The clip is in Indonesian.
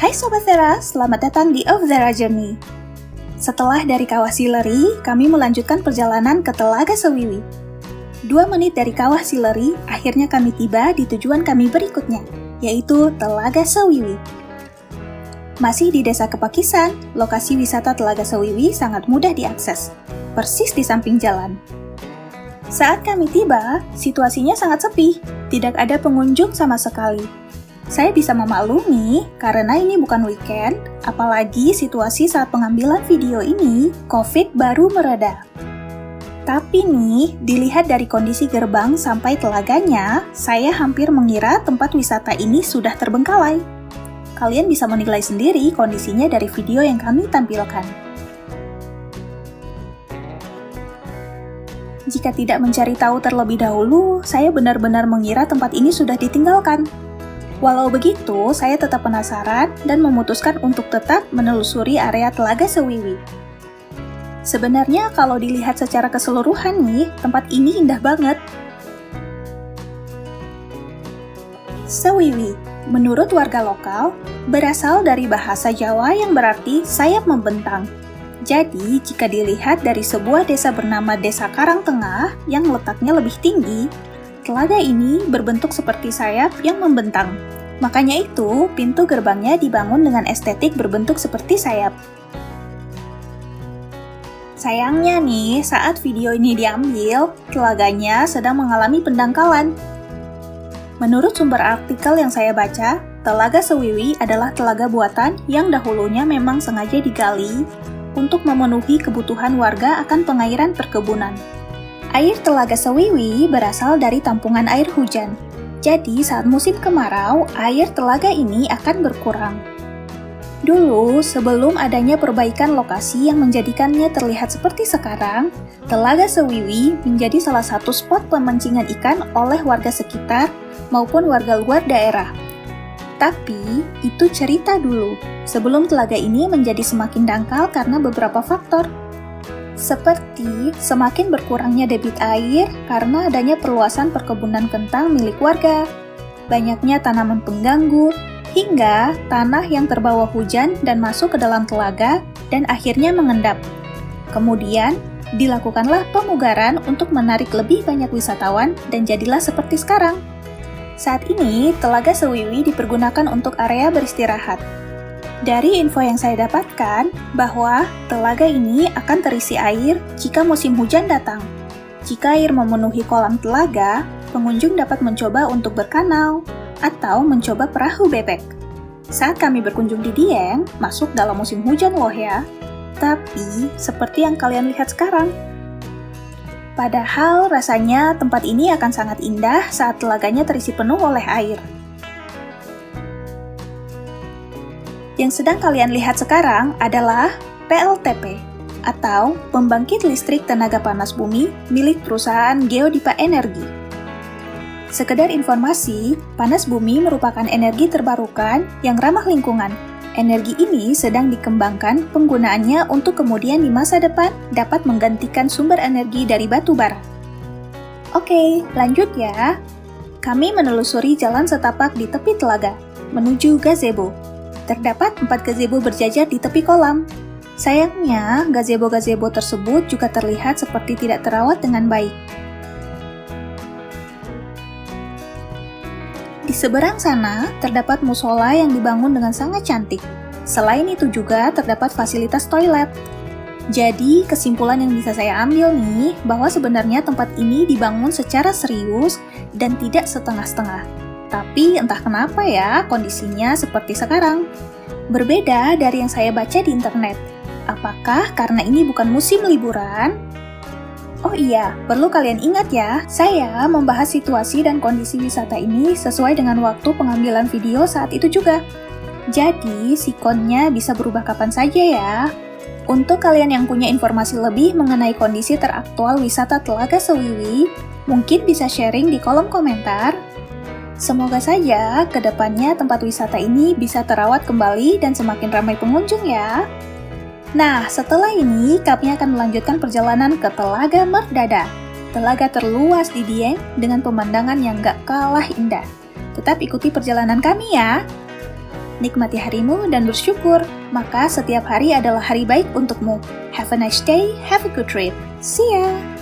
Hai Sobat Zera, selamat datang di Of Zera Journey. Setelah dari Kawah Sileri, kami melanjutkan perjalanan ke Telaga Sewiwi. 2 menit dari Kawah Sileri, akhirnya kami tiba di tujuan kami berikutnya, yaitu Telaga Sewiwi. Masih di Desa Kepakisan, lokasi wisata Telaga Sewiwi sangat mudah diakses, persis di samping jalan. Saat kami tiba, situasinya sangat sepi, tidak ada pengunjung sama sekali. Saya bisa memaklumi karena ini bukan weekend, apalagi situasi saat pengambilan video ini, COVID baru mereda. Tapi nih, dilihat dari kondisi gerbang sampai telaganya, saya hampir mengira tempat wisata ini sudah terbengkalai. Kalian bisa menilai sendiri kondisinya dari video yang kami tampilkan. Jika tidak mencari tahu terlebih dahulu, saya benar-benar mengira tempat ini sudah ditinggalkan. Walau begitu, saya tetap penasaran dan memutuskan untuk tetap menelusuri area Telaga Sewiwi. Sebenarnya kalau dilihat secara keseluruhan nih, tempat ini indah banget. Sewiwi, menurut warga lokal, berasal dari bahasa Jawa yang berarti sayap membentang. Jadi, jika dilihat dari sebuah desa bernama Desa Karangtengah yang letaknya lebih tinggi, telaga ini berbentuk seperti sayap yang membentang. Makanya itu, pintu gerbangnya dibangun dengan estetik berbentuk seperti sayap. Sayangnya nih, saat video ini diambil, telaganya sedang mengalami pendangkalan. Menurut sumber artikel yang saya baca, Telaga Sewiwi adalah telaga buatan yang dahulunya memang sengaja digali untuk memenuhi kebutuhan warga akan pengairan perkebunan. Air Telaga Sewiwi berasal dari tampungan air hujan. Jadi saat musim kemarau, air telaga ini akan berkurang. Dulu, sebelum adanya perbaikan lokasi yang menjadikannya terlihat seperti sekarang, Telaga Sewiwi menjadi salah satu spot pemancingan ikan oleh warga sekitar maupun warga luar daerah. Tapi, itu cerita dulu, sebelum telaga ini menjadi semakin dangkal karena beberapa faktor. Seperti semakin berkurangnya debit air karena adanya perluasan perkebunan kentang milik warga, banyaknya tanaman pengganggu, hingga tanah yang terbawa hujan dan masuk ke dalam telaga dan akhirnya mengendap. Kemudian, dilakukanlah pemugaran untuk menarik lebih banyak wisatawan dan jadilah seperti sekarang. Saat ini, Telaga Sewiwi dipergunakan untuk area beristirahat. Dari info yang saya dapatkan, bahwa telaga ini akan terisi air jika musim hujan datang. Jika air memenuhi kolam telaga, pengunjung dapat mencoba untuk berkanal atau mencoba perahu bebek. Saat kami berkunjung di Dieng, masuk dalam musim hujan loh ya. Tapi, seperti yang kalian lihat sekarang. Padahal rasanya tempat ini akan sangat indah saat telaganya terisi penuh oleh air. Yang sedang kalian lihat sekarang adalah PLTP, atau Pembangkit Listrik Tenaga Panas Bumi milik perusahaan Geodipa Energi. Sekedar informasi, panas bumi merupakan energi terbarukan yang ramah lingkungan. Energi ini sedang dikembangkan penggunaannya untuk kemudian di masa depan dapat menggantikan sumber energi dari batu bara. Oke, lanjut ya. Kami menelusuri jalan setapak di tepi telaga, menuju gazebo. Terdapat 4 gazebo berjajar di tepi kolam. Sayangnya, gazebo-gazebo tersebut juga terlihat seperti tidak terawat dengan baik. Di seberang sana, terdapat musola yang dibangun dengan sangat cantik. Selain itu juga terdapat fasilitas toilet. Jadi, kesimpulan yang bisa saya ambil nih, bahwa sebenarnya tempat ini dibangun secara serius dan tidak setengah-setengah. Tapi entah kenapa ya, kondisinya seperti sekarang. Berbeda dari yang saya baca di internet. Apakah karena ini bukan musim liburan? Oh iya, perlu kalian ingat ya, saya membahas situasi dan kondisi wisata ini sesuai dengan waktu pengambilan video saat itu juga. Jadi, sikonnya bisa berubah kapan saja ya. Untuk kalian yang punya informasi lebih mengenai kondisi teraktual wisata Telaga Sewiwi, mungkin bisa sharing di kolom komentar. Semoga saja kedepannya tempat wisata ini bisa terawat kembali dan semakin ramai pengunjung ya. Nah, setelah ini kami akan melanjutkan perjalanan ke Telaga Merdada, telaga terluas di Dieng dengan pemandangan yang gak kalah indah. Tetap ikuti perjalanan kami ya. Nikmati harimu dan bersyukur, maka setiap hari adalah hari baik untukmu. Have a nice day, have a good trip. See ya!